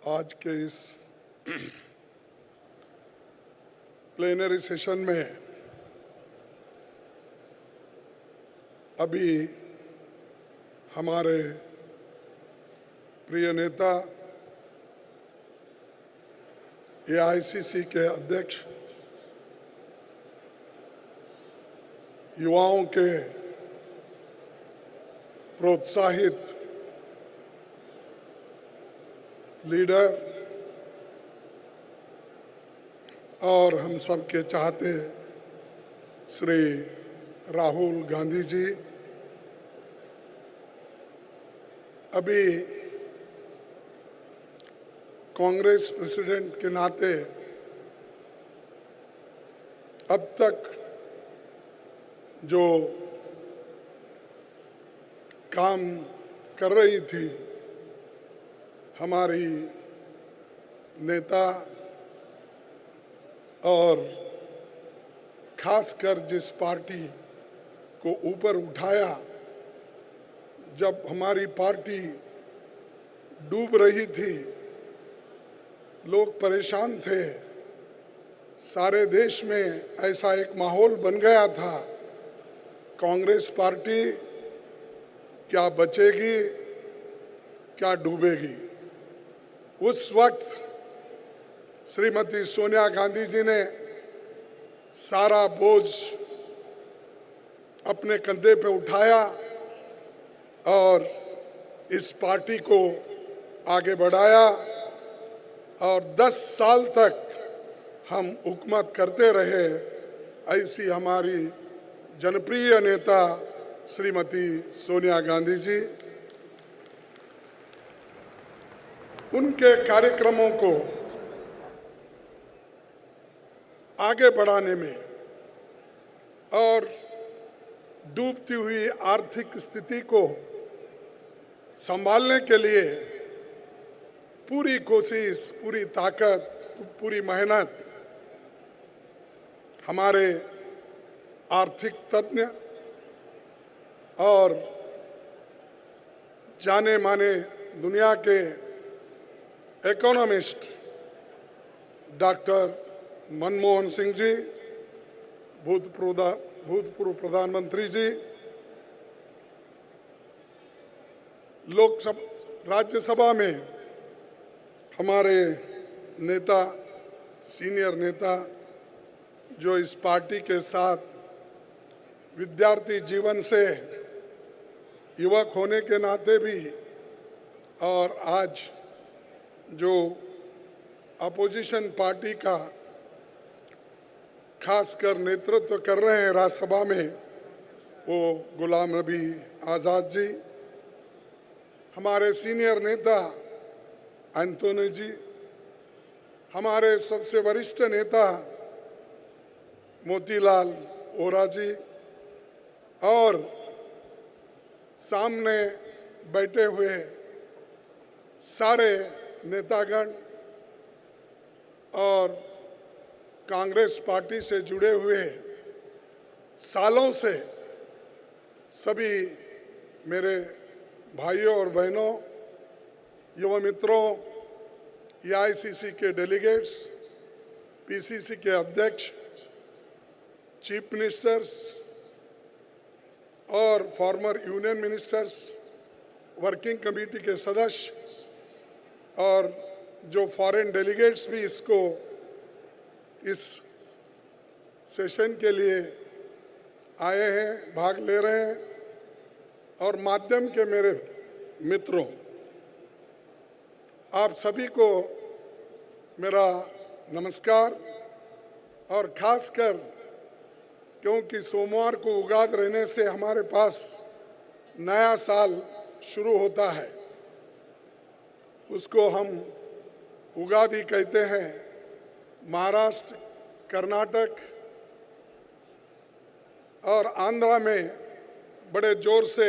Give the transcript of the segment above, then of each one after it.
आज के इस प्लेनरी सेशन में अभी हमारे प्रिय नेता एआईसीसी के अध्यक्ष युवाओं के प्रोत्साहित लीडर और हम सब के चाहते श्री राहुल गांधी जी अभी कांग्रेस प्रेसिडेंट के नाते अब तक जो काम कर रही थी हमारी नेता और खासकर जिस पार्टी को ऊपर उठाया जब हमारी पार्टी डूब रही थी, लोग परेशान थे, सारे देश में ऐसा एक माहौल बन गया था, कांग्रेस पार्टी क्या बचेगी क्या डूबेगी। उस वक्त श्रीमती सोनिया गांधी जी ने सारा बोझ अपने कंधे पे उठाया और इस पार्टी को आगे बढ़ाया और 10 साल तक हम हुकूमत करते रहे। ऐसी हमारी जनप्रिय नेता श्रीमती सोनिया गांधी जी, उनके कार्यक्रमों को आगे बढ़ाने में और डूबती हुई आर्थिक स्थिति को संभालने के लिए पूरी कोशिश, पूरी ताकत, पूरी मेहनत हमारे आर्थिक तज्ञ और जाने माने दुनिया के इकोनॉमिस्ट डॉक्टर मनमोहन सिंह जी, भूतपूर्व प्रधानमंत्री जी, राज्यसभा में हमारे नेता, सीनियर नेता जो इस पार्टी के साथ विद्यार्थी जीवन से युवक होने के नाते भी और आज जो अपोजिशन पार्टी का खासकर नेतृत्व कर रहे हैं राज्यसभा में, वो गुलाम नबी आज़ाद जी, हमारे सीनियर नेता एंथोनी जी, हमारे सबसे वरिष्ठ नेता मोतीलाल वोरा जी और सामने बैठे हुए सारे नेतागण और कांग्रेस पार्टी से जुड़े हुए सालों से सभी मेरे भाइयों और बहनों, युवा मित्रों, एआईसीसी के डेलीगेट्स, पीसीसी के अध्यक्ष, चीफ मिनिस्टर्स और former union ministers, working committee के सदस्य और जो फॉरेन डेलीगेट्स भी इस सेशन के लिए आए हैं, भाग ले रहे हैं, और माध्यम के मेरे मित्रों, आप सभी को मेरा नमस्कार। और खासकर क्योंकि सोमवार को उगाद रहने से हमारे पास नया साल शुरू होता है, उसको हम उगादी कहते हैं। महाराष्ट्र, कर्नाटक और आंध्रा में बड़े जोर से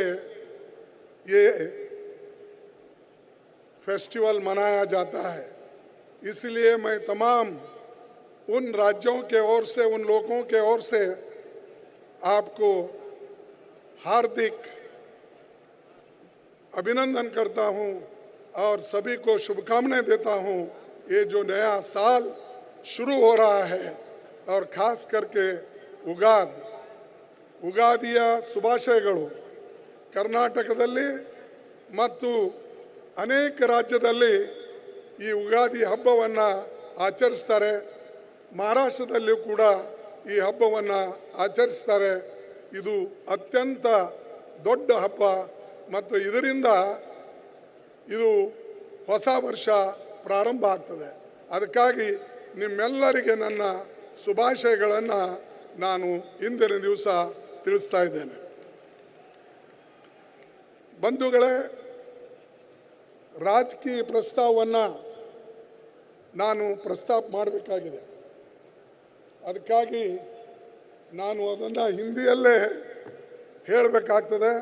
ये फेस्टिवल मनाया जाता है। इसलिए मैं तमाम उन राज्यों के ओर से, उन लोगों के ओर से आपको हार्दिक अभिनंदन करता हूं और सभी को शुभकामनाएं देता हूं। ये जो नया साल शुरू हो रहा है और खास करके ಉಗಾದಿಯ ಶುಭಾಶಯಗಳು ಕರ್ನಾಟಕದಲ್ಲಿ ಮತ್ತು ಅನೇಕ ರಾಜ್ಯದಲ್ಲಿ ಈ ಉಗಾದಿ ಹಬ್ಬವನ್ನು ಆಚರಿಸ್ತಾರೆ. ಮಹಾರಾಷ್ಟ್ರದಲ್ಲಿಯೂ ಕೂಡ ಈ ಹಬ್ಬವನ್ನು ಆಚರಿಸ್ತಾರೆ. ಇದು ಅತ್ಯಂತ ದೊಡ್ಡ ಹಬ್ಬ ಮತ್ತು ಇದರಿಂದ ಇದು ಹೊಸ ವರ್ಷ ಪ್ರಾರಂಭ ಆಗ್ತದೆ. ಅದಕ್ಕಾಗಿ ನಿಮ್ಮೆಲ್ಲರಿಗೆ ನನ್ನ ಶುಭಾಶಯಗಳನ್ನು ನಾನು ಇಂದಿನ ದಿವಸ ತಿಳಿಸ್ತಾ ಇದ್ದೇನೆ. ಬಂಧುಗಳೇ, ರಾಜಕೀಯ ಪ್ರಸ್ತಾವವನ್ನು ನಾನು ಪ್ರಸ್ತಾಪ ಮಾಡಬೇಕಾಗಿದೆ. ಅದಕ್ಕಾಗಿ ನಾನು ಅದನ್ನು ಹಿಂದಿಯಲ್ಲೇ ಹೇಳಬೇಕಾಗ್ತದೆ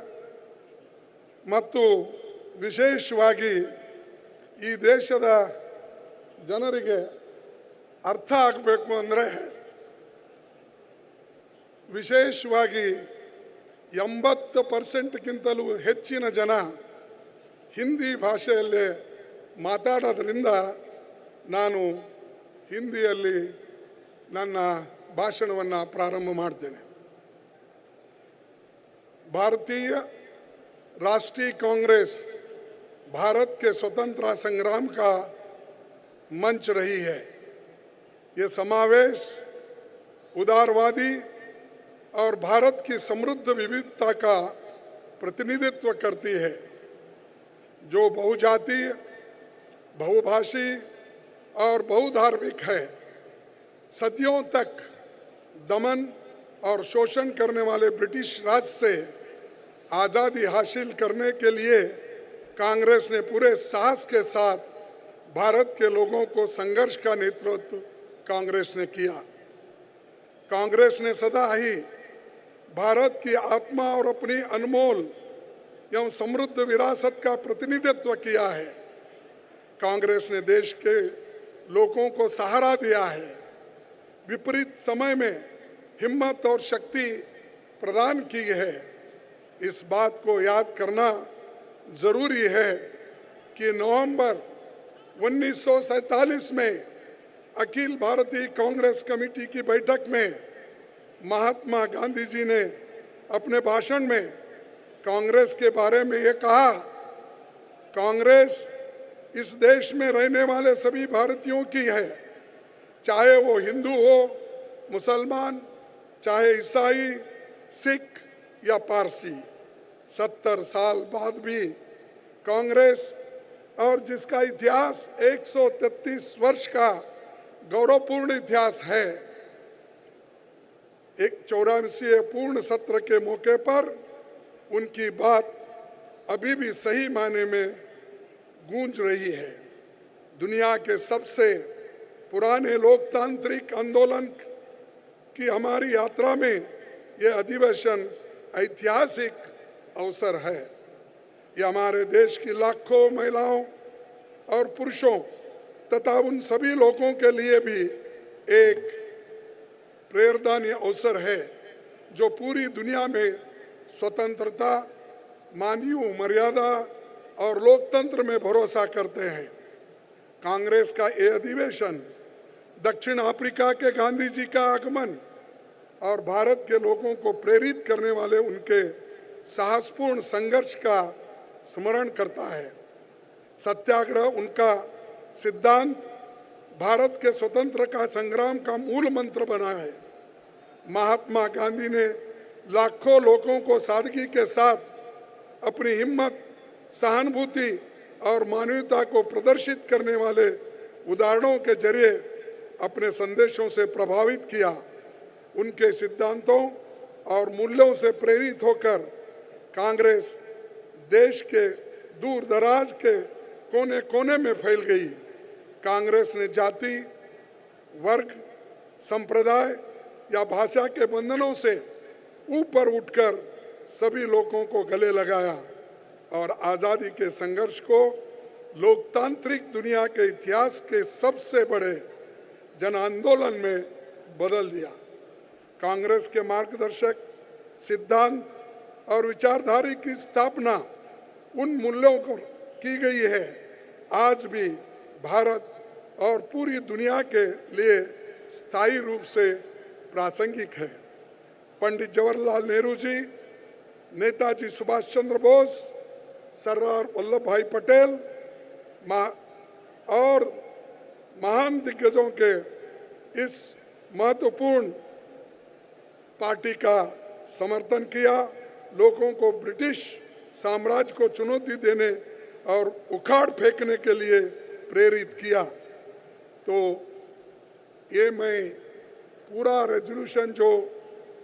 ಮತ್ತು ವಿಶೇಷವಾಗಿ ಈ ದೇಶದ ಜನರಿಗೆ ಅರ್ಥ ಆಗಬೇಕು ಅಂದರೆ ವಿಶೇಷವಾಗಿ 80%ಕ್ಕಿಂತಲೂ ಹೆಚ್ಚಿನ ಜನ ಹಿಂದಿ ಭಾಷೆಯಲ್ಲೇ ಮಾತಾಡೋದ್ರಿಂದ ನಾನು ಹಿಂದಿಯಲ್ಲಿ ನನ್ನ ಭಾಷಣವನ್ನು ಪ್ರಾರಂಭ ಮಾಡ್ತೇನೆ. भारतीय राष्ट्रीय कांग्रेस भारत के स्वतंत्रता संग्राम का मंच रही है. ये समावेश उदारवादी और भारत की समृद्ध विविधता का प्रतिनिधित्व करती है, जो बहुजातीय, बहुभाषी और बहुधार्मिक है. सदियों तक दमन और शोषण करने वाले ब्रिटिश राज से आज़ादी हासिल करने के लिए कांग्रेस ने पूरे साहस के साथ भारत के लोगों को संघर्ष का नेतृत्व कांग्रेस ने किया. कांग्रेस ने सदा ही भारत की आत्मा और अपनी अनमोल एवं समृद्ध विरासत का प्रतिनिधित्व किया है. कांग्रेस ने देश के लोगों को सहारा दिया है. विपरीत समय में हिम्मत और शक्ति प्रदान की है. इस बात को याद करना जरूरी है कि नवंबर 1947 में अखिल भारतीय कांग्रेस कमेटी की बैठक में महात्मा गांधी जी ने अपने भाषण में कांग्रेस के बारे में ये कहा, कांग्रेस इस देश में रहने वाले सभी भारतीयों की है, चाहे वो हिंदू हो, मुसलमान, चाहे ईसाई, सिख या पारसी. 70 साल बाद भी कांग्रेस और जिसका इतिहास 133 वर्ष का गौरवपूर्ण इतिहास है, एक 84वें पूर्ण सत्र के मौके पर उनकी बात अभी भी सही मायने में गूंज रही है. दुनिया के सबसे पुराने लोकतांत्रिक आंदोलन की हमारी यात्रा में ये अधिवेशन ऐतिहासिक अवसर है. ये हमारे देश की लाखों महिलाओं और पुरुषों तथा उन सभी लोगों के लिए भी एक प्रेरणादायी अवसर है जो पूरी दुनिया में स्वतंत्रता, मानवीय मर्यादा और लोकतंत्र में भरोसा करते हैं. कांग्रेस का ये अधिवेशन दक्षिण अफ्रीका के गांधी जी का आगमन और भारत के लोगों को प्रेरित करने वाले उनके साहसपूर्ण संघर्ष का स्मरण करता है. सत्याग्रह उनका सिद्धांत भारत के स्वतंत्रता का संग्राम का मूल मंत्र बना है. महात्मा गांधी ने लाखों लोगों को सादगी के साथ अपनी हिम्मत, सहानुभूति और मानवता को प्रदर्शित करने वाले उदाहरणों के जरिए अपने संदेशों से प्रभावित किया. उनके सिद्धांतों और मूल्यों से प्रेरित होकर कांग्रेस देश के दूर दराज के कोने कोने में फैल गई. कांग्रेस ने जाति, वर्ग, संप्रदाय या भाषा के बंधनों से ऊपर उठकर सभी लोगों को गले लगाया और आज़ादी के संघर्ष को लोकतांत्रिक दुनिया के इतिहास के सबसे बड़े जन आंदोलन में बदल दिया. कांग्रेस के मार्गदर्शक सिद्धांत और विचारधारा की स्थापना उन मूल्यों को की गई है आज भी भारत और पूरी दुनिया के लिए स्थायी रूप से प्रासंगिक है। पंडित जवाहरलाल नेहरू जी, नेताजी सुभाष चंद्र बोस, सरदार वल्लभ भाई पटेल और महान दिग्गजों के इस महत्वपूर्ण पार्टी का समर्थन किया, लोगों को ब्रिटिश साम्राज्य को चुनौती देने और उखाड़ फेंकने के लिए प्रेरित किया। तो ये मैं पूरा रेजोल्यूशन जो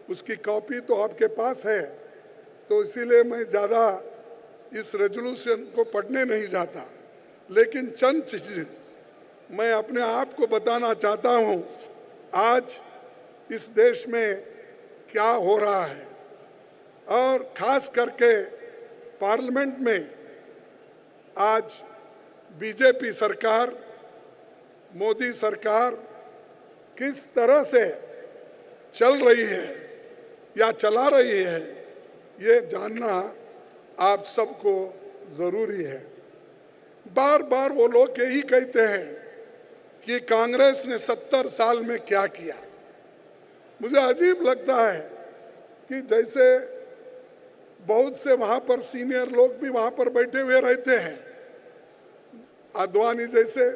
उसकी कॉपी तो आपके पास है, तो इसीलिए मैं ज़्यादा इस रेजोल्यूशन को पढ़ने नहीं जाता, लेकिन चंद चीज़ें मैं अपने आप को बताना चाहता हूँ। आज इस देश में क्या हो रहा है और खास करके पार्लियामेंट में आज बीजेपी सरकार, मोदी सरकार किस तरह से चल रही है या चला रही है, ये जानना आप सबको ज़रूरी है। बार बार वो लोग यही कहते हैं कि कांग्रेस ने 70 साल में क्या किया। मुझे अजीब लगता है कि जैसे बहुत से वहाँ पर सीनियर लोग भी वहाँ पर बैठे हुए रहते हैं, आडवाणी जैसे,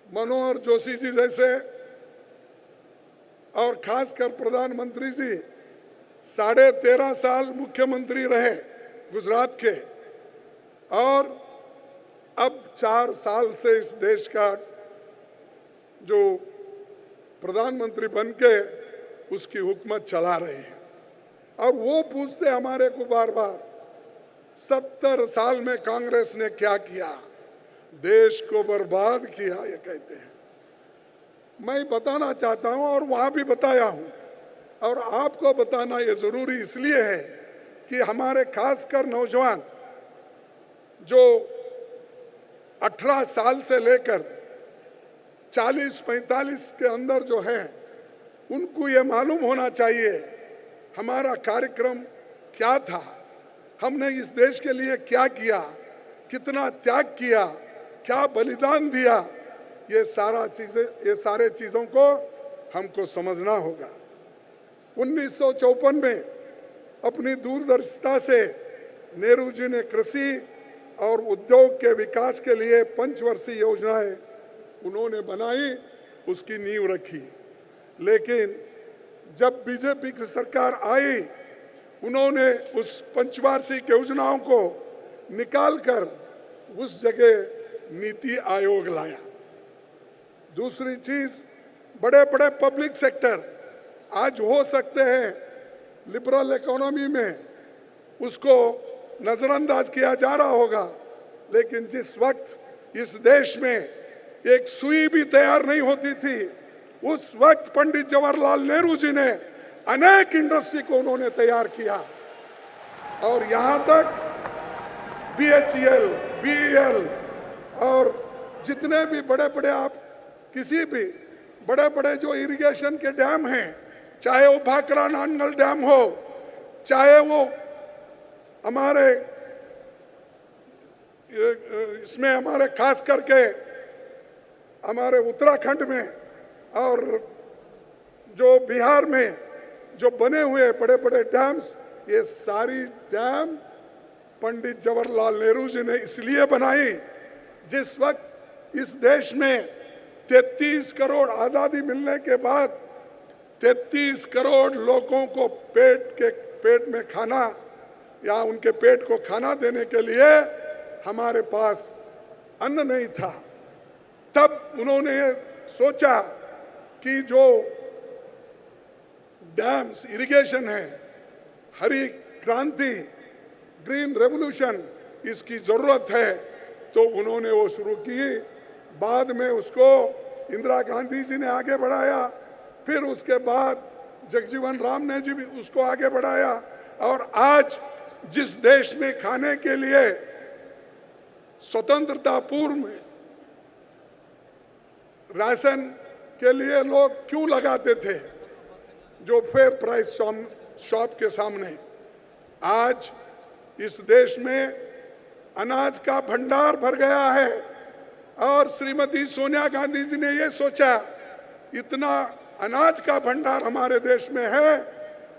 मनोहर जोशी जी जैसे, और खासकर प्रधानमंत्री जी 13.5 साल मुख्यमंत्री रहे गुजरात के, और अब 4 साल से इस देश का जो प्रधानमंत्री बन के उसकी हुकूमत चला रहे हैं। और वो पूछते हमारे को बार बार 70 साल में कांग्रेस ने क्या किया, देश को बर्बाद किया, ये कहते हैं। मैं बताना चाहता हूँ और वहाँ भी बताया हूँ, और आपको बताना ये ज़रूरी इसलिए है कि हमारे खासकर नौजवान जो 18 साल से लेकर 40-45 के अंदर जो है, उनको ये मालूम होना चाहिए हमारा कार्यक्रम क्या था, हमने इस देश के लिए क्या किया, कितना त्याग किया, क्या बलिदान दिया। ये सारे चीज़ों को हमको समझना होगा। 1954 में अपनी दूरदर्शिता से नेहरू जी ने कृषि और उद्योग के विकास के लिए 5 वर्षीय योजनाएं उन्होंने बनाई, उसकी नींव रखी। लेकिन जब बीजेपी की सरकार आई, उन्होंने उस 5 वार्षिक योजनाओं को निकालकर उस जगह नीति आयोग लाया। दूसरी चीज़, बड़े बड़े पब्लिक सेक्टर आज हो सकते हैं लिबरल इकोनॉमी में उसको नज़रअंदाज किया जा रहा होगा, लेकिन जिस वक्त इस देश में एक सुई भी तैयार नहीं होती थी, उस वक्त पंडित जवाहरलाल नेहरू जी ने अनेक इंडस्ट्री को उन्होंने तैयार किया। और यहाँ तक BHEL, BEL और जितने भी बड़े बड़े, आप किसी भी बड़े बड़े जो इरिगेशन के डैम हैं, चाहे वो भाखरा नांगल डैम हो, चाहे वो हमारे इसमें हमारे खास करके हमारे उत्तराखंड में और जो बिहार में जो बने हुए बड़े बड़े डैम्स, ये सारी डैम पंडित जवाहरलाल नेहरू जी ने इसलिए बनाई जिस वक्त इस देश में 33 करोड़ आज़ादी मिलने के बाद 33 करोड़ लोगों को पेट में खाना या उनके पेट को खाना देने के लिए हमारे पास अन्न नहीं था। तब उन्होंने सोचा कि जो डैम्स, इरिगेशन है, हरी क्रांति, ग्रीन रेवोल्यूशन, इसकी ज़रूरत है, तो उन्होंने वो शुरू की। बाद में उसको इंदिरा गांधी जी ने आगे बढ़ाया, फिर उसके बाद जगजीवन राम ने जी भी उसको आगे बढ़ाया। और आज जिस देश में खाने के लिए स्वतंत्रता पूर्व में राशन के लिए लोग क्यों लगाते थे, जो फेयर प्राइस शॉप के सामने, आज इस देश में अनाज का भंडार भर गया है और श्रीमती सोनिया गांधी जी ने ये सोचा इतना अनाज का भंडार हमारे देश में है,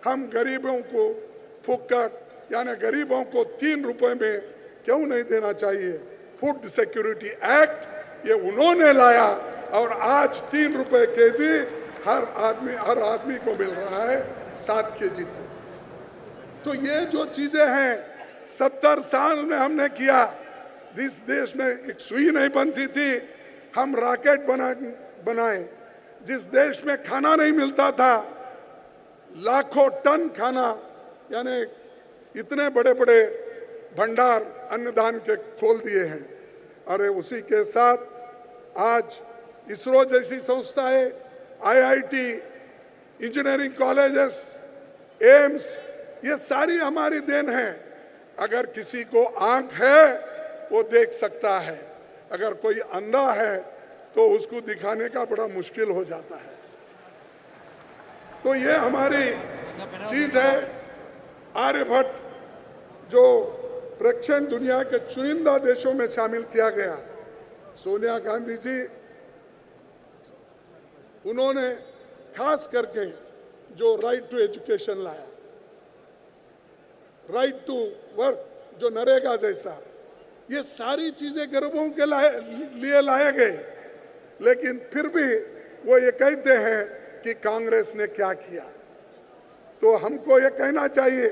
हम गरीबों को फुकट यानी गरीबों को 3 रुपए में क्यों नहीं देना चाहिए। फूड सिक्योरिटी एक्ट ये उन्होंने लाया और आज 3 रुपए केजी हर आदमी को मिल रहा है 7 केजी तक। तो ये जो चीजें हैं 70 साल में हमने किया। जिस देश में एक सुई नहीं बनती थी हम रॉकेट बनाए। जिस देश में खाना नहीं मिलता था लाखों टन खाना यानी इतने बड़े बड़े भंडार अन्नदान के खोल दिए हैं। अरे उसी के साथ आज इसरो जैसी संस्थाएं, आईआईटी, इंजीनियरिंग कॉलेजेस, एम्स, ये सारी हमारी देन है। अगर किसी को आंख है वो देख सकता है, अगर कोई अंधा है तो उसको दिखाने का बड़ा मुश्किल हो जाता है। तो ये हमारी चीज है। आर्यभट्ट जो प्रक्षेपण दुनिया के चुनिंदा देशों में शामिल किया गया, सोनिया गांधी जी उन्होंने खास करके जो राइट टू एजुकेशन लाया, राइट टू वर्क जो नरेगा जैसा, ये सारी चीजें गरीबों के लिए लाए गए। लेकिन फिर भी वो ये कहते हैं कि कांग्रेस ने क्या किया। तो हमको ये कहना चाहिए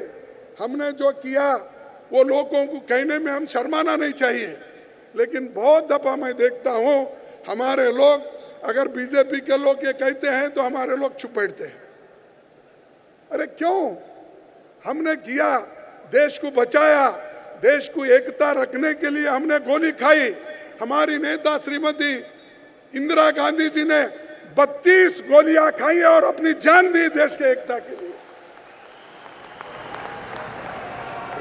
हमने जो किया वो लोगों को कहने में हम शर्माना नहीं चाहिए। लेकिन बहुत दफा मैं देखता हूँ हमारे लोग, अगर बीजेपी के लोग ये कहते हैं तो हमारे लोग चुप बैठते हैं। अरे क्यों? हमने किया, देश को बचाया, देश को एकता रखने के लिए हमने गोली खाई। हमारी नेता श्रीमती इंदिरा गांधी जी ने 32 गोलियां खाई और अपनी जान दी देश के एकता के लिए।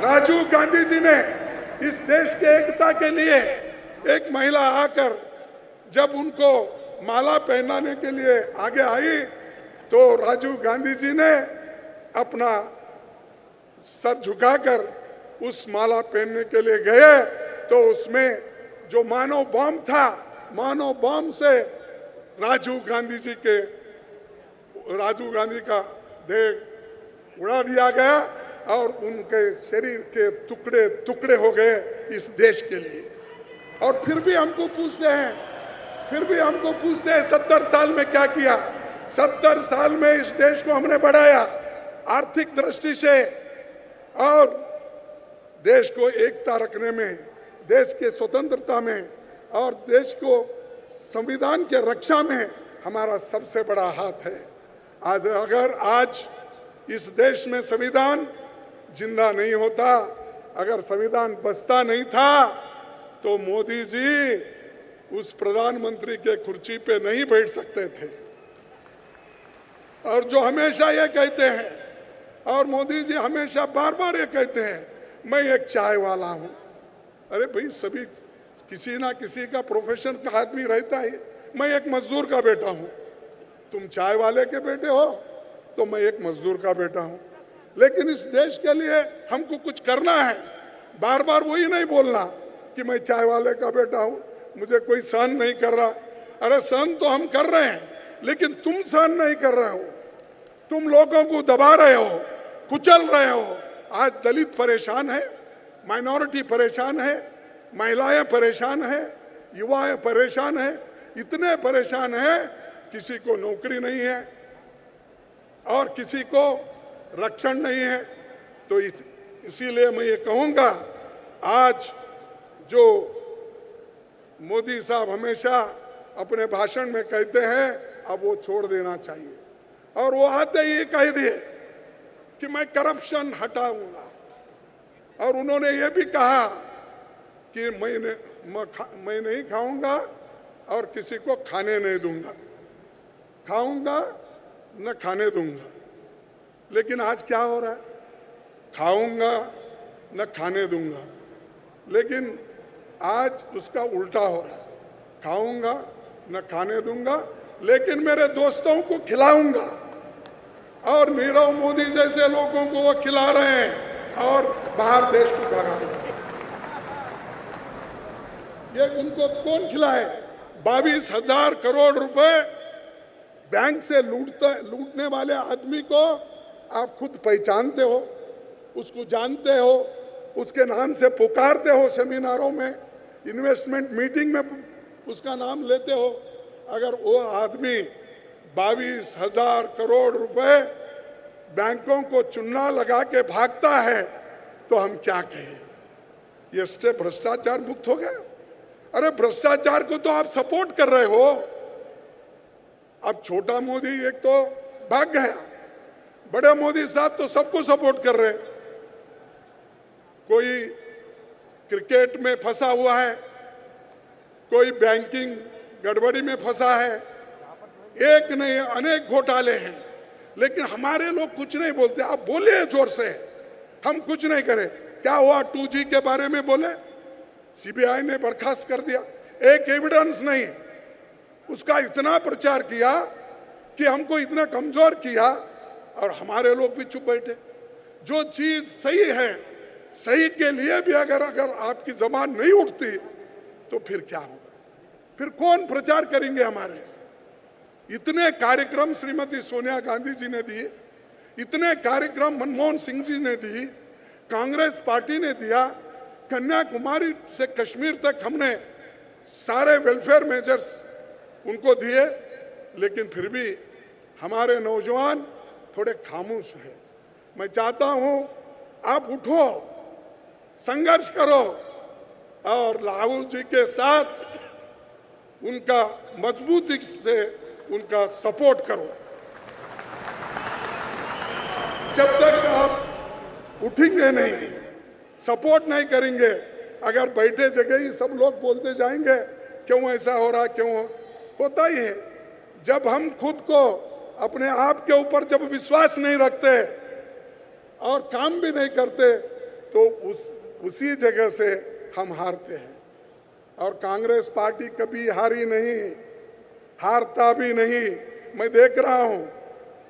राजीव गांधी जी ने इस देश के एकता के लिए, एक महिला आकर जब उनको माला पहनाने के लिए आगे आई तो राजीव गांधी जी ने अपना सर झुकाकर उस माला पहनने के लिए गए तो उसमें जो मानव बम था, मानव बम से राजीव गांधी का देह उड़ा दिया गया और उनके शरीर के टुकड़े टुकड़े हो गए इस देश के लिए। और फिर भी हमको पूछते हैं 70 साल में क्या किया। 70 साल में इस देश को हमने बढ़ाया आर्थिक दृष्टि से और देश को एकता रखने में, देश के स्वतंत्रता में और देश को संविधान के रक्षा में हमारा सबसे बड़ा हाथ है। आज इस देश में संविधान जिंदा नहीं होता, अगर संविधान बचता नहीं था तो मोदी जी उस प्रधानमंत्री के कुर्सी पे नहीं बैठ सकते थे। और जो हमेशा ये कहते हैं, और मोदी जी हमेशा बार बार ये कहते हैं, मैं एक चाय वाला हूं। अरे भाई, सभी किसी ना किसी का प्रोफेशन का आदमी रहता है। मैं एक मजदूर का बेटा हूं, तुम चाय वाले के बेटे हो तो मैं एक मजदूर का बेटा हूं। लेकिन इस देश के लिए हमको कुछ करना है। बार बार वही नहीं बोलना कि मैं चाय वाले का बेटा हूं, मुझे कोई सहन नहीं कर रहा। अरे सहन तो हम कर रहे हैं, लेकिन तुम सहन नहीं कर रहे हो। तुम लोगों को दबा रहे हो, कुचल रहे हो। आज दलित परेशान है, माइनॉरिटी परेशान है, महिलाएं परेशान है, युवाएं परेशान है, इतने परेशान है, किसी को नौकरी नहीं है और किसी को रक्षण नहीं है। तो इसीलिए मैं ये कहूँगा, आज जो मोदी साहब हमेशा अपने भाषण में कहते हैं, अब वो छोड़ देना चाहिए। और वो आते ही कह दिए कि मैं करप्शन हटाऊंगा। और उन्होंने ये भी कहा कि मैं नहीं खाऊंगा और किसी को खाने नहीं दूंगा, खाऊंगा न खाने दूंगा। लेकिन आज क्या हो रहा है? खाऊंगा न खाने दूंगा, लेकिन आज उसका उल्टा हो रहा है। खाऊंगा न खाने दूंगा, लेकिन मेरे दोस्तों को खिलाऊंगा। और नीरव मोदी जैसे लोगों को वो खिला रहे हैं और बाहर देश को भगा रहे हैं। ये उनको कौन खिलाए? 22,000 करोड़ रुपए बैंक से लूटने वाले आदमी को आप खुद पहचानते हो, उसको जानते हो, उसके नाम से पुकारते हो, सेमिनारों में, इन्वेस्टमेंट मीटिंग में उसका नाम लेते हो। अगर वो आदमी 22,000 करोड़ रुपए बैंकों को चुन्ना लगा के भागता है तो हम क्या कहें? ये स्टेप भ्रष्टाचार मुक्त हो गया? अरे भ्रष्टाचार को तो आप सपोर्ट कर रहे हो। अब छोटा मोदी एक तो भाग गया, बड़े मोदी साहब तो सबको सपोर्ट कर रहे। कोई क्रिकेट में फंसा हुआ है, कोई बैंकिंग गड़बड़ी में फंसा है, एक नहीं अनेक घोटाले हैं, लेकिन हमारे लोग कुछ नहीं बोलते। आप बोलिए जोर से, हम कुछ नहीं करें। क्या हुआ? 2G के बारे में बोले, सीबीआई ने बर्खास्त कर दिया, एक एविडेंस नहीं। उसका इतना प्रचार किया कि हमको इतना कमजोर किया और हमारे लोग भी चुप बैठे। जो चीज सही है, सही के लिए भी अगर आपकी जबान नहीं उठती तो फिर क्या होगा? फिर कौन प्रचार करेंगे हमारे? इतने कार्यक्रम श्रीमती सोनिया गांधी जी ने दिए, इतने कार्यक्रम मनमोहन सिंह जी ने दी, कांग्रेस पार्टी ने दिया, कन्याकुमारी से कश्मीर तक हमने सारे वेलफेयर मेजर्स उनको दिए, लेकिन फिर भी हमारे नौजवान थोड़े खामोश हैं। मैं चाहता हूं आप उठो, संघर्ष करो और राहुल जी के साथ उनका मजबूती से उनका सपोर्ट करो। जब तक आप उठेंगे नहीं, सपोर्ट नहीं करेंगे, अगर बैठे जगह ही सब लोग बोलते जाएंगे क्यों ऐसा हो रहा, क्यों होता ही है। जब हम खुद को अपने आप के ऊपर जब विश्वास नहीं रखते और काम भी नहीं करते तो उसी जगह से हम हारते हैं। और कांग्रेस पार्टी कभी हारी नहीं, हारता भी नहीं। मैं देख रहा हूं,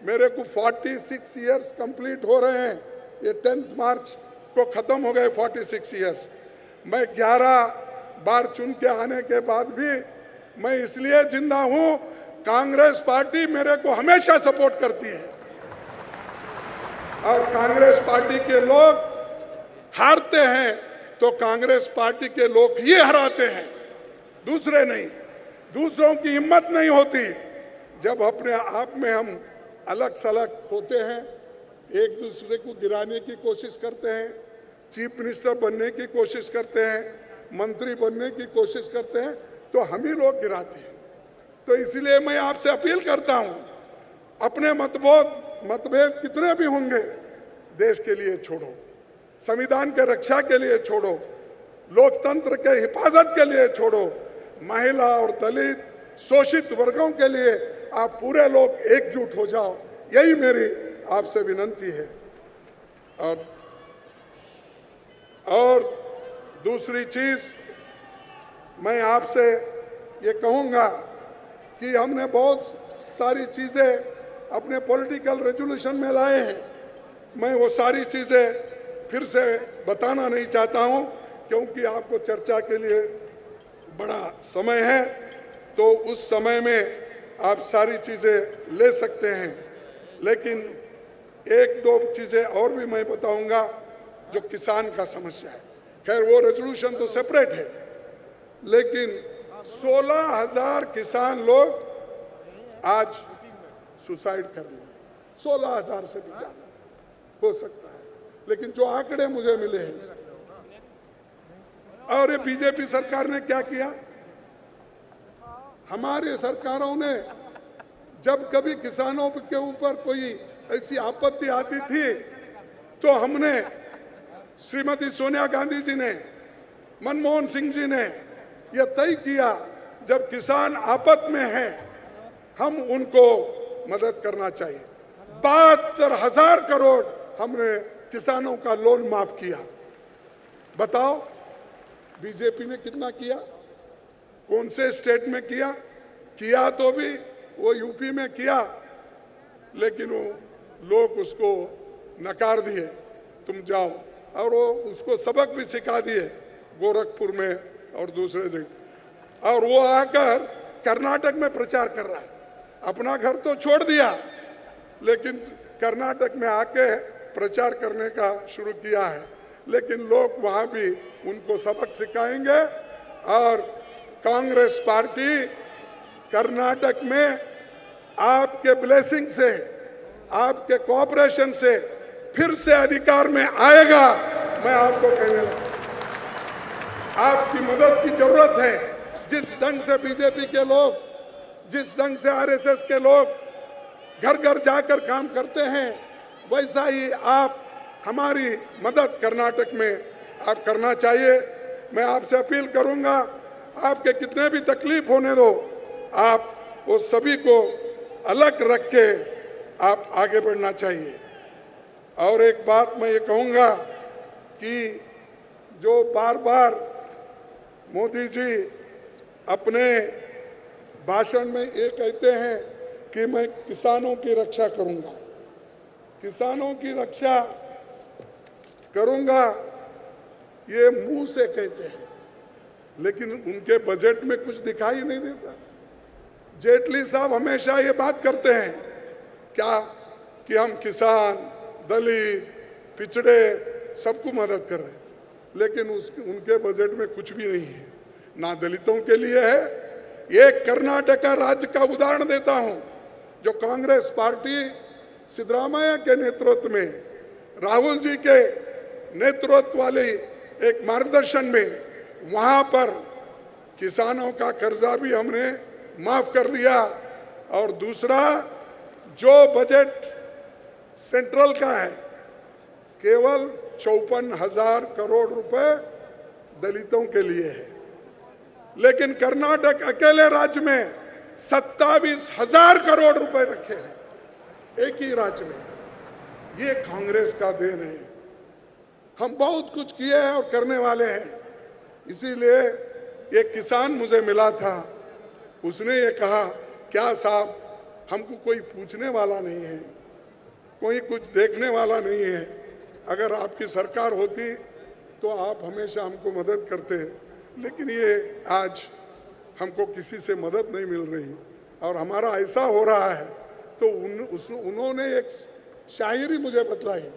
मेरे को 46 इयर्स कंप्लीट हो रहे हैं। ये 10 मार्च को खत्म हो गए 46 इयर्स। मैं 11 बार चुन के आने के बाद भी मैं इसलिए जिंदा हूं, कांग्रेस पार्टी मेरे को हमेशा सपोर्ट करती है और कांग्रेस पार्टी के लोग हारते हैं तो कांग्रेस पार्टी के लोग ही हराते हैं, दूसरे नहीं। दूसरों की हिम्मत नहीं होती। जब अपने आप में हम अलग सलग होते हैं, एक दूसरे को गिराने की कोशिश करते हैं, चीफ मिनिस्टर बनने की कोशिश करते हैं, मंत्री बनने की कोशिश करते हैं, तो हम ही लोग गिराते हैं। तो इसलिए मैं आपसे अपील करता हूं, अपने मतभेद कितने भी होंगे, देश के लिए छोड़ो, संविधान के रक्षा के लिए छोड़ो, लोकतंत्र के हिफाजत के लिए छोड़ो, महिला और दलित शोषित वर्गों के लिए आप पूरे लोग एकजुट हो जाओ। यही मेरी आपसे विनती है। और दूसरी चीज मैं आपसे ये कहूँगा कि हमने बहुत सारी चीज़ें अपने पॉलिटिकल रेजोल्यूशन में लाए हैं। मैं वो सारी चीज़ें फिर से बताना नहीं चाहता हूँ क्योंकि आपको चर्चा के लिए बड़ा समय है, तो उस समय में आप सारी चीज़ें ले सकते हैं। लेकिन एक दो चीज़ें और भी मैं बताऊंगा जो किसान का समस्या है। खैर वो रेजोल्यूशन तो सेपरेट है, लेकिन 16,000 किसान लोग आज सुसाइड कर लिए। 16,000 से भी ज़्यादा हो सकता है, लेकिन जो आंकड़े मुझे मिले हैं। और ये बीजेपी सरकार ने क्या किया? हमारे सरकारों ने जब कभी किसानों के ऊपर कोई ऐसी आपत्ति आती थी तो हमने, श्रीमती सोनिया गांधी जी ने, मनमोहन सिंह जी ने यह तय किया जब किसान आपत में है हम उनको मदद करना चाहिए। 72,000 करोड़ हमने किसानों का लोन माफ किया। बताओ बीजेपी ने कितना किया? कौन से स्टेट में किया? किया तो भी वो यूपी में किया, लेकिन वो लोग उसको नकार दिए, तुम जाओ। और वो उसको सबक भी सिखा दिए। गोरखपुर में और दूसरे जगह, और वो आकर कर्नाटक में प्रचार कर रहा है। अपना घर तो छोड़ दिया, लेकिन कर्नाटक में आके प्रचार करने का शुरू किया है। लेकिन लोग वहां भी उनको सबक सिखाएंगे, और कांग्रेस पार्टी कर्नाटक में आपके ब्लेसिंग से, आपके कोऑपरेशन से फिर से अधिकार में आएगा। मैं आपको कहने लगा, आपकी मदद की जरूरत है। जिस ढंग से बीजेपी के लोग, जिस ढंग से आरएसएस के लोग घर घर जाकर काम करते हैं, वैसा ही आप हमारी मदद कर्नाटक में आप करना चाहिए। मैं आपसे अपील करूंगा, आपके कितने भी तकलीफ होने दो, आप वो सभी को अलग रख के आप आगे बढ़ना चाहिए। और एक बात मैं ये कहूँगा कि जो बार बार मोदी जी अपने भाषण में ये कहते हैं कि मैं किसानों की रक्षा करूँगा, किसानों की रक्षा करूँगा, ये मुंह से कहते हैं, लेकिन उनके बजट में कुछ दिखाई नहीं देता। जेटली साहब हमेशा ये बात करते हैं क्या कि हम किसान, दलित, पिछड़े सबको मदद कर रहे हैं, लेकिन उनके बजट में कुछ भी नहीं है, ना दलितों के लिए है। एक कर्नाटका राज्य का उदाहरण देता हूं, जो कांग्रेस पार्टी सिद्धरामैया के नेतृत्व में, राहुल जी के नेतृत्व वाले एक मार्गदर्शन में, वहां पर किसानों का कर्जा भी हमने माफ कर दिया। और दूसरा, जो बजट सेंट्रल का है, केवल 54,000 करोड़ रुपए दलितों के लिए है, लेकिन कर्नाटक अकेले राज्य में 27,000 करोड़ रुपए रखे हैं एक ही राज्य में। ये कांग्रेस का देन है। हम बहुत कुछ किए हैं और करने वाले हैं। इसीलिए एक किसान मुझे मिला था, उसने ये कहा, क्या साहब, हमको कोई पूछने वाला नहीं है, कोई कुछ देखने वाला नहीं है, अगर आपकी सरकार होती तो आप हमेशा हमको मदद करते, लेकिन ये आज हमको किसी से मदद नहीं मिल रही और हमारा ऐसा हो रहा है। तो उन्होंने एक शायरी मुझे बतलाई,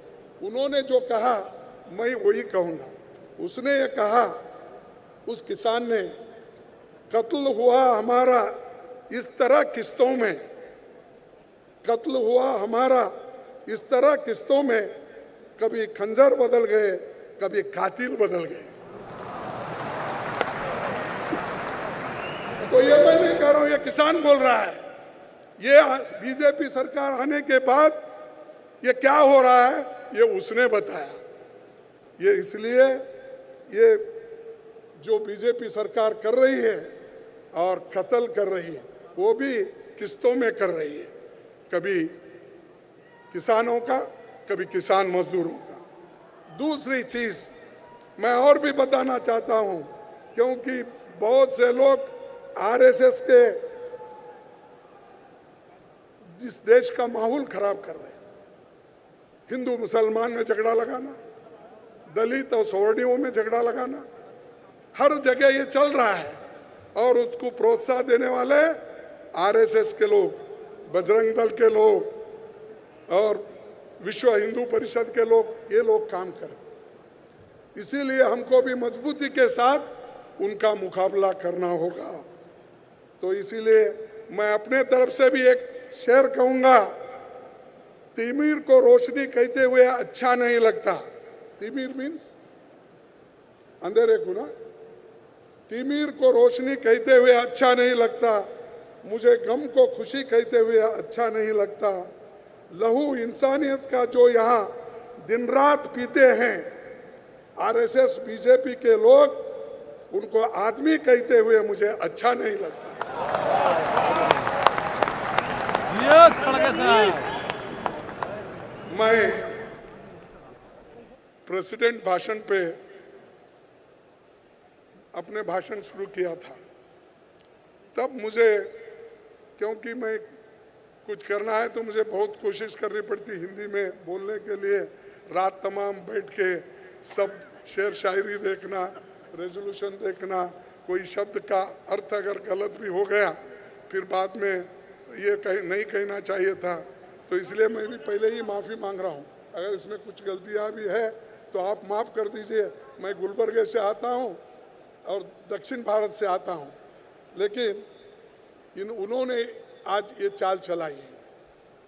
उन्होंने जो कहा मैं वही कहूँगा। उसने ये कहा, उस किसान ने, कत्ल हुआ हमारा इस तरह किस्तों में, कत्ल हुआ हमारा इस तरह किस्तों में, कभी खंजर बदल गए, कभी कातिल बदल गए। तो ये मैं नहीं कह रहा हूं, ये किसान बोल रहा है। ये बीजेपी सरकार आने के बाद ये क्या हो रहा है, ये उसने बताया। ये इसलिए ये जो बीजेपी सरकार कर रही है और कत्ल कर रही है, वो भी किस्तों में कर रही है, कभी किसानों का, कभी किसान मजदूरों का। दूसरी चीज मैं और भी बताना चाहता हूं, क्योंकि बहुत से लोग आरएसएस के जिस देश का माहौल खराब कर रहे हैं, हिंदू मुसलमान में झगड़ा लगाना, दलित और सवर्णियों में झगड़ा लगाना, हर जगह ये चल रहा है। और उसको प्रोत्साहन देने वाले आरएसएस के लोग, बजरंग दल के लोग और विश्व हिंदू परिषद के लोग, ये लोग काम करें। इसीलिए हमको भी मजबूती के साथ उनका मुकाबला करना होगा। तो इसीलिए मैं अपने तरफ से भी एक शेर कहूँगा, तिमिर को रोशनी कहते हुए अच्छा नहीं लगता। तिमिर मीन्स अंधेरे को ना, तिमिर को रोशनी कहते हुए अच्छा नहीं लगता, मुझे गम को खुशी कहते हुए अच्छा नहीं लगता। लहू इंसानियत का जो यहाँ दिन रात पीते हैं आरएसएस बीजेपी के लोग, उनको आदमी कहते हुए मुझे अच्छा नहीं लगता। मैं प्रेसिडेंट भाषण पे अपने भाषण शुरू किया था, तब मुझे, क्योंकि मैं कुछ करना है तो मुझे बहुत कोशिश करनी पड़ती हिंदी में बोलने के लिए। रात तमाम बैठ के सब शेर शायरी देखना, रेजोल्यूशन देखना, कोई शब्द का अर्थ अगर गलत भी हो गया फिर बाद में ये नहीं कहना चाहिए था, तो इसलिए मैं भी पहले ही माफ़ी मांग रहा हूँ। अगर इसमें कुछ गलतियाँ भी है तो आप माफ़ कर दीजिए। मैं गुलबर्गे से आता हूँ और दक्षिण भारत से आता हूँ, लेकिन उन्होंने आज ये चाल चलाई है।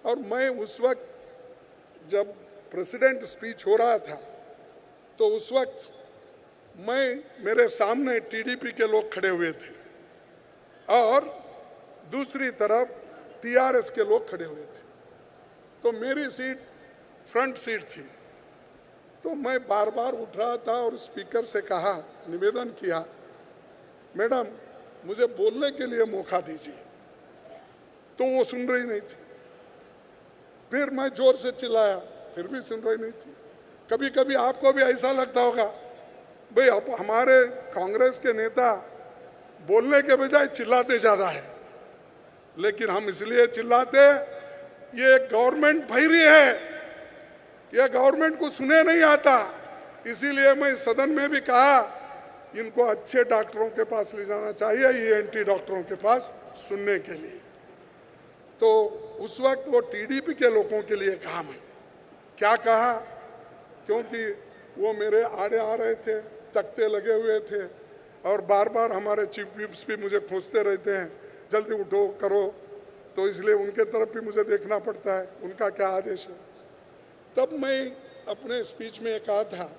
और मैं उस वक्त जब प्रेसिडेंट स्पीच हो रहा था तो उस वक्त मेरे सामने टीडीपी के लोग खड़े हुए थे और दूसरी तरफ टीआरएस के लोग खड़े हुए थे। तो मेरी सीट फ्रंट सीट थी, तो मैं बार बार उठ रहा था और स्पीकर से कहा, निवेदन किया, मैडम मुझे बोलने के लिए मौका दीजिए। तो वो सुन रही नहीं थी। फिर मैं जोर से चिल्लाया, फिर भी सुन रही नहीं थी। कभी कभी आपको भी ऐसा लगता होगा, भाई अब हमारे कांग्रेस के नेता बोलने के बजाय चिल्लाते ज़्यादा है, लेकिन हम इसलिए चिल्लाते, ये गवर्नमेंट भैरी है, ये गवर्नमेंट को सुने नहीं आता। इसीलिए मैं सदन में भी कहा, इनको अच्छे डॉक्टरों के पास ले जाना चाहिए, ईएनटी डॉक्टरों के पास सुनने के लिए। तो उस वक्त वो टीडीपी के लोगों के लिए कहा, मैं क्या कहा, क्योंकि वो मेरे आड़े आ रहे थे, तख्ते लगे हुए थे और बार बार हमारे चीफ विप्स भी मुझे खोजते रहते हैं, जल्दी उठो करो, तो इसलिए उनके तरफ भी मुझे देखना पड़ता है, उनका क्या आदेश है। तब मैं अपने स्पीच में कहा था,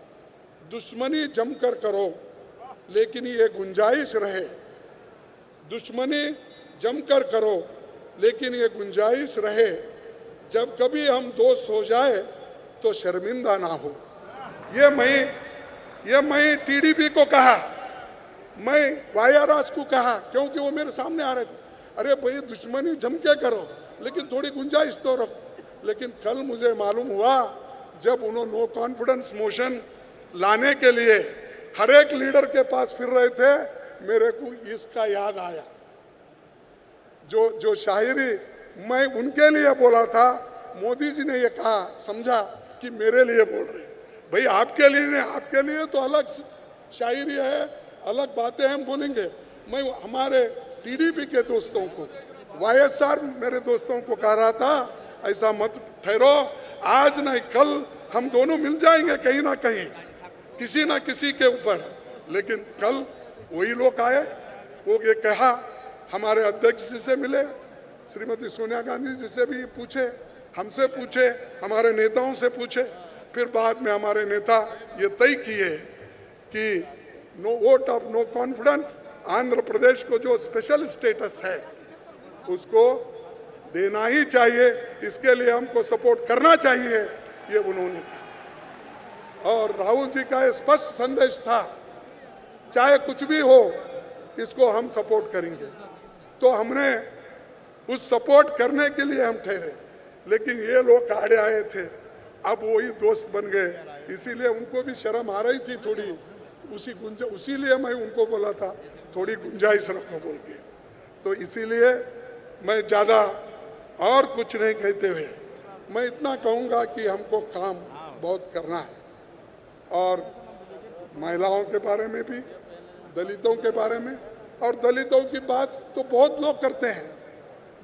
दुश्मनी जमकर करो लेकिन ये गुंजाइश रहे, दुश्मनी जमकर करो लेकिन ये गुंजाइश रहे, जब कभी हम दोस्त हो जाए तो शर्मिंदा ना हो। ये मैं टीडीपी को कहा, मैं वाईआरएस को कहा, क्योंकि वो मेरे सामने आ रहे थे। अरे भाई दुश्मनी जम के करो लेकिन थोड़ी गुंजाइश तो रखो। लेकिन कल मुझे मालूम हुआ, जब उन्होंने नो कॉन्फिडेंस मोशन लाने के लिए हर एक लीडर के पास फिर रहे थे, मेरे को इसका याद आया। जो शायरी मैं उनके लिए बोला था, मोदी जी ने ये कहा, समझा कि मेरे लिए बोल रहे। भाई आपके लिए नहीं, आपके लिए तो अलग शायरी है, अलग बातें हम बोलेंगे। मैं हमारे टीडीपी के दोस्तों को, वाईएसआर मेरे दोस्तों को कह रहा था, ऐसा मत ठहरो, आज नहीं कल हम दोनों मिल जाएंगे कहीं ना कहीं, किसी ना किसी के ऊपर। लेकिन कल वही लोग आए, वो ये कहा, हमारे अध्यक्ष जी से मिले, श्रीमती सोनिया गांधी जी से भी पूछे, हमसे पूछे, हमारे नेताओं से पूछे। फिर बाद में हमारे नेता ये तय किए कि no vote of no confidence, Andhra Pradesh को जो स्पेशल स्टेटस है उसको देना ही चाहिए, इसके लिए हमको सपोर्ट करना चाहिए, ये उन्होंने कहा। और राहुल जी का स्पष्ट संदेश था, चाहे कुछ भी हो इसको हम सपोर्ट करेंगे। तो हमने उस सपोर्ट करने के लिए हम ठहरे, लेकिन ये लोग आड़े आए थे, अब वही दोस्त बन गए, इसीलिए उनको भी शर्म आ रही थी थोड़ी, उसीलिए मैं उनको बोला था थोड़ी गुंजाइश रखो बोल के। तो इसीलिए मैं ज़्यादा और कुछ नहीं कहते हुए मैं इतना कहूँगा कि हमको काम बहुत करना है, और महिलाओं के बारे में भी, दलितों के बारे में, और दलितों की बात तो बहुत लोग करते हैं।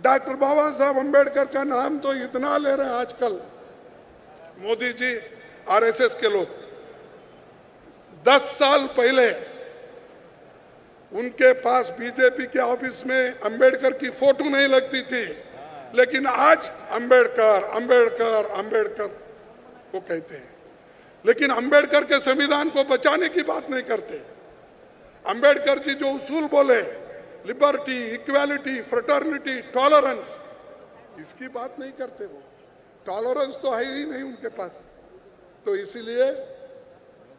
डॉक्टर बाबा साहब अम्बेडकर का नाम तो इतना ले रहे हैं आजकल मोदी जी, आरएसएस के लोग। 10 साल पहले उनके पास बीजेपी के ऑफिस में अंबेडकर की फोटो नहीं लगती थी, लेकिन आज अंबेडकर अंबेडकर अंबेडकर वो कहते हैं, लेकिन अंबेडकर के संविधान को बचाने की बात नहीं करते। अंबेडकर जी जो उसूल बोले, लिबर्टी, इक्वालिटी, फ्रेटर्निटी, टॉलरेंस, इसकी बात नहीं करते। वो टॉलरेंस तो है ही नहीं उनके पास। तो इसीलिए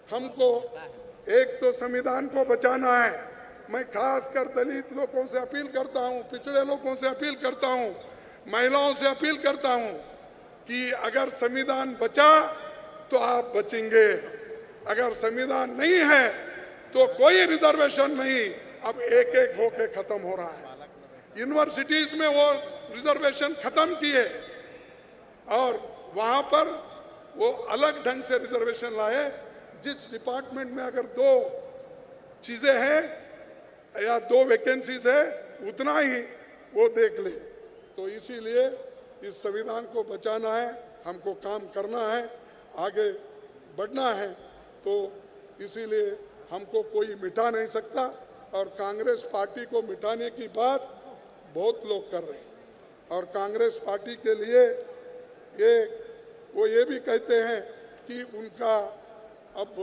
हमको एक तो संविधान को बचाना है। मैं खासकर दलित लोगों से अपील करता हूँ, पिछड़े लोगों से अपील करता हूँ, महिलाओं से अपील करता हूँ कि अगर संविधान बचा तो आप बचेंगे, अगर संविधान नहीं है तो कोई रिजर्वेशन नहीं। अब एक एक होके खत्म हो रहा है। यूनिवर्सिटीज में वो रिजर्वेशन खत्म किए और वहां पर वो अलग ढंग से रिजर्वेशन लाए। जिस डिपार्टमेंट में अगर 2 चीजें हैं, या 2 वैकेंसीज है उतना ही वो देख ले। तो इसीलिए इस संविधान को बचाना है, हमको काम करना है, आगे बढ़ना है। तो इसीलिए हमको कोई मिटा नहीं सकता और कांग्रेस पार्टी को मिटाने की बात बहुत लोग कर रहे हैं। और कांग्रेस पार्टी के लिए वो ये भी कहते हैं कि उनका अब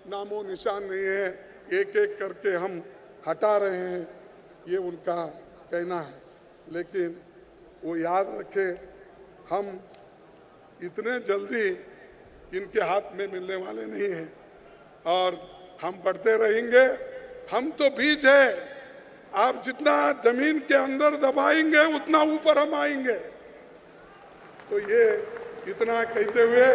नामो निशान नहीं है, एक एक करके हम हटा रहे हैं, ये उनका कहना है। लेकिन वो याद रखे, हम इतने जल्दी इनके हाथ में मिलने वाले नहीं हैं और हम बढ़ते रहेंगे। हम तो बीज है, आप जितना जमीन के अंदर दबाएंगे उतना ऊपर हम आएंगे। तो ये इतना कहते हुए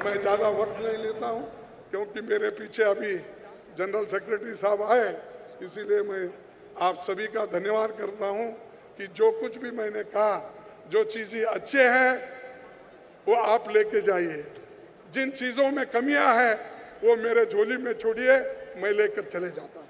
मैं ज़्यादा वक्त नहीं लेता हूँ, क्योंकि मेरे पीछे अभी जनरल सेक्रेटरी साहब आए, इसीलिए मैं आप सभी का धन्यवाद करता हूँ कि जो कुछ भी मैंने कहा, जो चीज़ें अच्छे हैं वो आप लेके जाइए, जिन चीज़ों में कमियां हैं वो मेरे झोली में छोड़िए, मैं लेकर चले जाता हूँ।